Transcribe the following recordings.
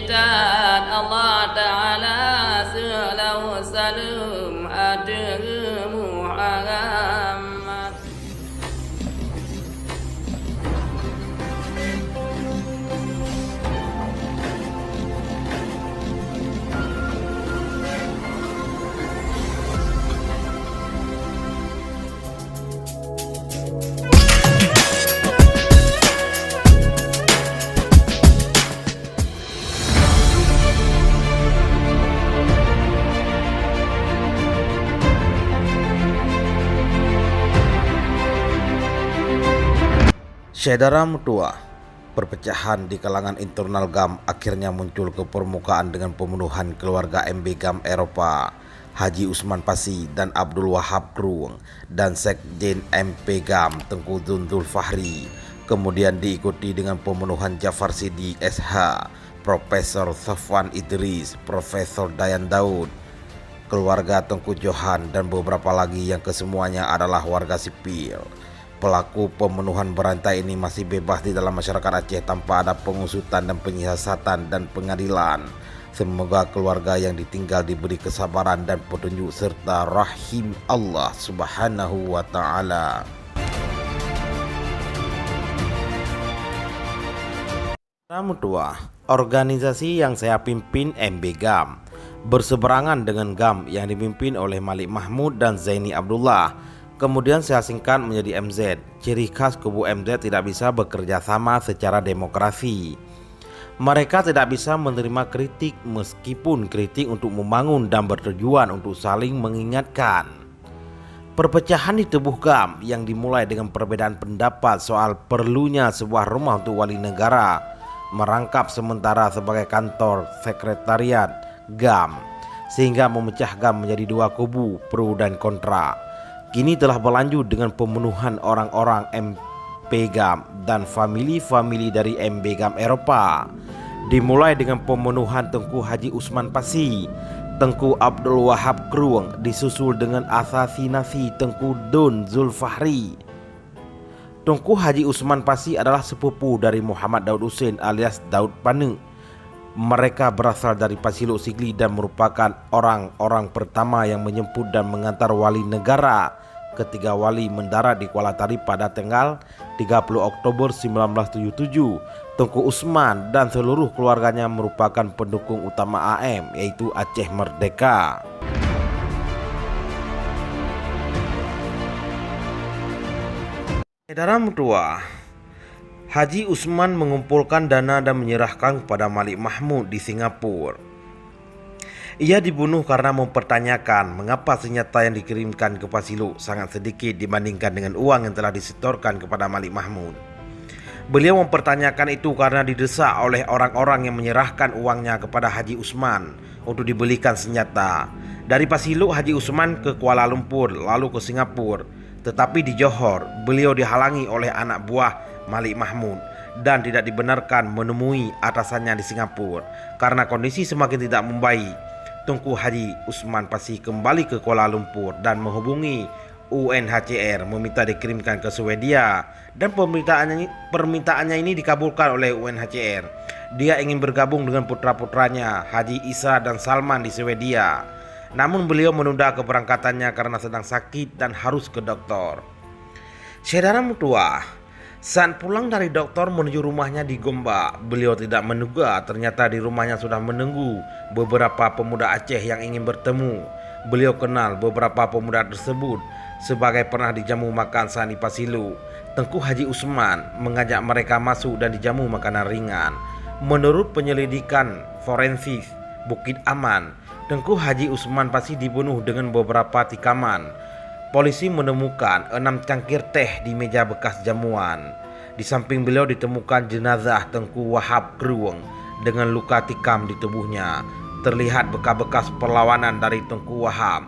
dan Allah Ta'ala selalu salam ada Muhammad. Saudara mutua, perpecahan di kalangan internal GAM akhirnya muncul ke permukaan dengan pembunuhan keluarga MB GAM Eropa, Haji Usman Passi dan Abdul Wahab Krueng, dan Sekjen MP GAM Tengku Zul Fahri. Kemudian diikuti dengan pembunuhan Jafar Sidi SH, Profesor Safwan Idris, Profesor Dayan Daud, keluarga Tengku Johan, dan beberapa lagi yang kesemuanya adalah warga sipil. Pelaku pembunuhan berantai ini masih bebas di dalam masyarakat Aceh tanpa ada pengusutan dan penyiasatan dan pengadilan. Semoga keluarga yang ditinggal diberi kesabaran dan petunjuk serta rahim Allah Subhanahu wa Ta'ala. Namun tua, organisasi yang saya pimpin MB GAM berseberangan dengan GAM yang dipimpin oleh Malik Mahmud dan Zaini Abdullah. Kemudian saya singkat menjadi MZ. Ciri khas kubu MZ tidak bisa bekerja sama secara demokrasi. Mereka tidak bisa menerima kritik meskipun kritik untuk membangun dan bertujuan untuk saling mengingatkan. Perpecahan di tubuh GAM yang dimulai dengan perbedaan pendapat soal perlunya sebuah rumah untuk wali negara merangkap sementara sebagai kantor sekretariat GAM, sehingga memecah GAM menjadi dua kubu pro dan kontra. Kini telah berlanjut dengan pembunuhan orang-orang MP GAM dan famili-famili dari MB GAM Eropa. Dimulai dengan pembunuhan Tengku Haji Usman Passi, Tengku Abdul Wahab Krueng, disusul dengan asasinasi Tengku Don Zulfahri. Tengku Haji Usman Passi adalah sepupu dari Muhammad Daud Hussein alias Daud Pane. Mereka berasal dari Pasilu Sigli dan merupakan orang-orang pertama yang menjemput dan mengantar wali negara ketika wali mendarat di Kuala Tari pada tanggal 30 Oktober 1977. Tengku Usman dan seluruh keluarganya merupakan pendukung utama AM, yaitu Aceh Merdeka. Saudara mutua, Haji Usman mengumpulkan dana dan menyerahkan kepada Malik Mahmud di Singapura. Ia dibunuh karena mempertanyakan mengapa senjata yang dikirimkan ke Pasilu sangat sedikit dibandingkan dengan uang yang telah disetorkan kepada Malik Mahmud. Beliau mempertanyakan itu karena didesak oleh orang-orang yang menyerahkan uangnya kepada Haji Usman untuk dibelikan senjata. Dari Pasilu Haji Usman ke Kuala Lumpur lalu ke Singapura, tetapi di Johor beliau dihalangi oleh anak buah Malik Mahmud dan tidak dibenarkan menemui atasannya di Singapura. Karena kondisi semakin tidak membaik, Tengku Haji Usman Passi kembali ke Kuala Lumpur dan menghubungi UNHCR meminta dikirimkan ke Swedia, dan permintaannya ini dikabulkan oleh UNHCR. Dia ingin bergabung dengan putra-putranya Haji Isa dan Salman di Swedia. Namun beliau menunda keberangkatannya karena sedang sakit dan harus ke dokter. Saudara mutua, saat pulang dari dokter menuju rumahnya di Gombak, beliau tidak menduga ternyata di rumahnya sudah menunggu beberapa pemuda Aceh yang ingin bertemu. Beliau kenal beberapa pemuda tersebut sebagai pernah dijamu makan saat di Pasilu. Tengku Haji Usman mengajak mereka masuk dan dijamu makanan ringan. Menurut penyelidikan forensik Bukit Aman, Tengku Haji Usman Passi dibunuh dengan beberapa tikaman. Polisi menemukan 6 cangkir teh di meja bekas jamuan. Di samping beliau ditemukan jenazah Tengku Wahab Krueng dengan luka tikam di tubuhnya. Terlihat bekas-bekas perlawanan dari Tengku Wahab.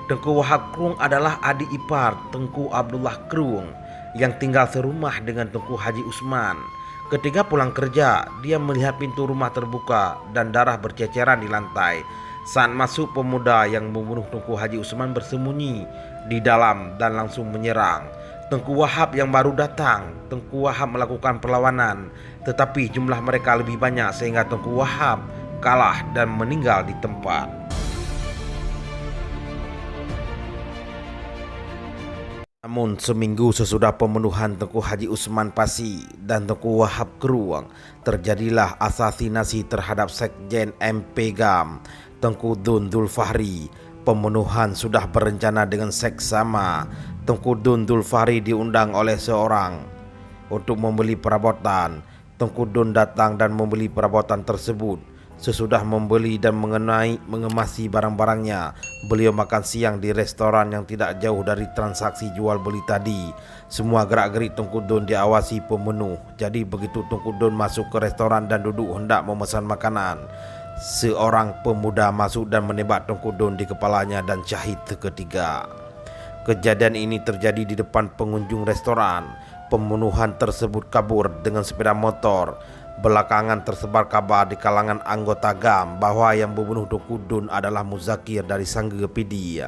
Tengku Wahab Krueng adalah adik ipar Tengku Abdullah Krueng yang tinggal serumah dengan Tengku Haji Usman. Ketika pulang kerja, dia melihat pintu rumah terbuka dan darah berceceran di lantai. Saat masuk, pemuda yang membunuh Tengku Haji Usman bersembunyi di dalam dan langsung menyerang. Tengku Wahab yang baru datang. Tengku Wahab melakukan perlawanan, tetapi jumlah mereka lebih banyak sehingga Tengku Wahab kalah dan meninggal di tempat. Namun seminggu sesudah pembunuhan Tengku Haji Usman Pasi dan Tengku Wahab Keruang, terjadilah asasinasi terhadap Sekjen MP GAM Tengku Dun Dul Fahri. Pembunuhan sudah berencana dengan seksama. Tengku Dun Dul Fahri diundang oleh seorang untuk membeli perabotan. Tengku Dun datang dan membeli perabotan tersebut. Sesudah membeli dan mengemasi barang-barangnya, beliau makan siang di restoran yang tidak jauh dari transaksi jual beli tadi. Semua gerak-gerik Tengku Dun diawasi pembunuh. Jadi begitu Tengku Dun masuk ke restoran dan duduk hendak memesan makanan, seorang pemuda masuk dan menembak Tengku Dun di kepalanya dan syahid seketika. Kejadian ini terjadi di depan pengunjung restoran. Pembunuhan tersebut kabur dengan sepeda motor. Belakangan tersebar kabar di kalangan anggota GAM bahwa yang membunuh Tengku Dun adalah Muzakir dari Sanggepidi.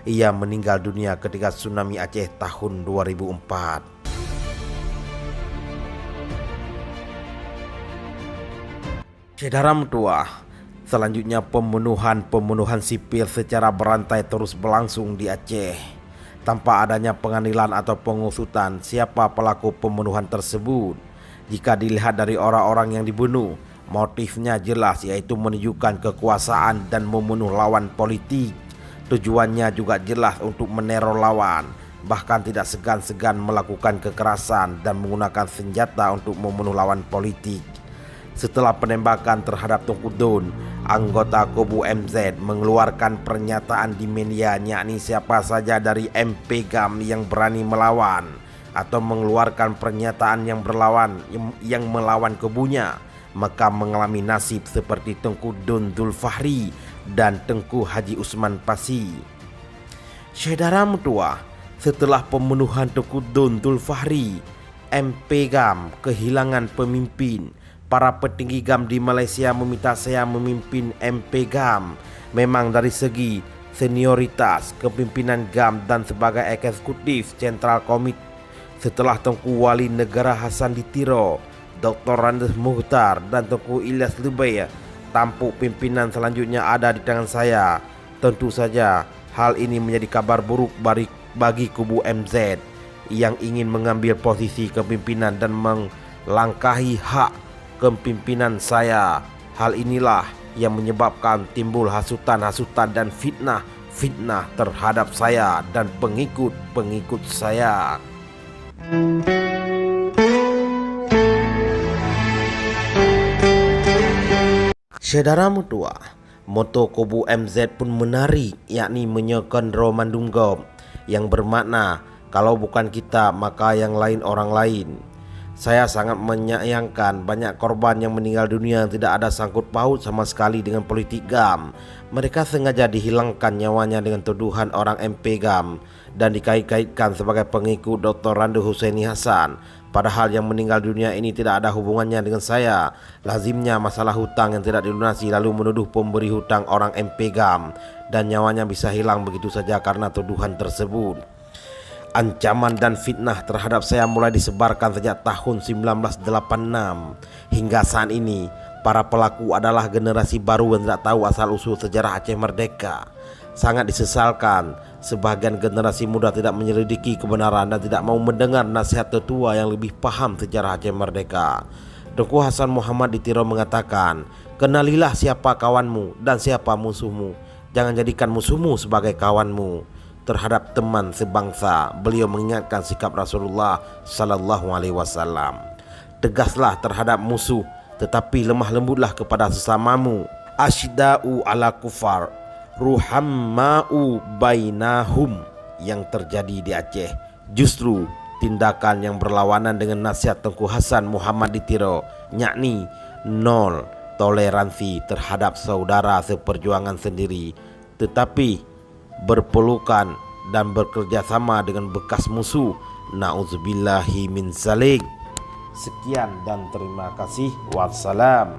Ia meninggal dunia ketika tsunami Aceh tahun 2004. Saudara tua, selanjutnya pembunuhan sipil secara berantai terus berlangsung di Aceh. Tanpa adanya pengadilan atau pengusutan siapa pelaku pembunuhan tersebut. Jika dilihat dari orang-orang yang dibunuh, motifnya jelas, yaitu menunjukkan kekuasaan dan membunuh lawan politik. Tujuannya juga jelas untuk meneror lawan, bahkan tidak segan-segan melakukan kekerasan dan menggunakan senjata untuk membunuh lawan politik. Setelah penembakan terhadap Tengku Dun, anggota kubu MZ mengeluarkan pernyataan di media, yakni siapa saja dari MP GAM yang berani melawan atau mengeluarkan pernyataan yang melawan kubunya, maka mengalami nasib seperti Tengku Dun Dul Fahri dan Tengku Haji Usman Pasi. Saudara tua, setelah pembunuhan Tengku Dun Dul Fahri, MP GAM kehilangan pemimpin. Para petinggi GAM di Malaysia meminta saya memimpin MP GAM. Memang dari segi senioritas, kepimpinan GAM dan sebagai eksekutif Central Committee setelah Tengku Wali Negara Hasan Ditiro, Dr. Randes Muhtar dan Tengku Ilyas Lubay, tampuk pimpinan selanjutnya ada di tangan saya. Tentu saja hal ini menjadi kabar buruk bagi kubu MZ yang ingin mengambil posisi kepimpinan dan melangkahi hak kepimpinan saya. Hal inilah yang menyebabkan timbul hasutan-hasutan dan fitnah terhadap saya dan pengikut-pengikut saya. Saudara tua, moto kubu MZ pun menarik, yakni menyokan Romandunggom, yang bermakna kalau bukan kita maka yang lain orang lain. Saya sangat menyayangkan banyak korban yang meninggal dunia yang tidak ada sangkut paut sama sekali dengan politik GAM. Mereka sengaja dihilangkan nyawanya dengan tuduhan orang MP GAM dan dikait-kaitkan sebagai pengikut Dr. Randu Husaini Hasan. Padahal yang meninggal dunia ini tidak ada hubungannya dengan saya. Lazimnya masalah hutang yang tidak dilunasi lalu menuduh pemberi hutang orang MP GAM dan nyawanya bisa hilang begitu saja karena tuduhan tersebut. Ancaman dan fitnah terhadap saya mulai disebarkan sejak tahun 1986 hingga saat ini. Para pelaku adalah generasi baru yang tidak tahu asal-usul sejarah Aceh Merdeka. Sangat disesalkan, sebagian generasi muda tidak menyelidiki kebenaran dan tidak mau mendengar nasihat tetua yang lebih paham sejarah Aceh Merdeka. Tengku Hasan Muhammad Ditiro mengatakan, kenalilah siapa kawanmu dan siapa musuhmu. Jangan jadikan musuhmu sebagai kawanmu. Terhadap teman sebangsa, beliau mengingatkan sikap Rasulullah sallallahu alaihi wasallam. Tegaslah terhadap musuh, tetapi lemah lembutlah kepada sesamamu. Asyda'u ala kufar, ruhamma'u bainahum. Yang terjadi di Aceh justru tindakan yang berlawanan dengan nasihat Tengku Hasan Muhammad Ditiro, yakni nol toleransi terhadap saudara seperjuangan sendiri, tetapi berpelukan dan bekerja sama dengan bekas musuh. Na'udzubillahi min zalik. Sekian dan terima kasih. Wassalam.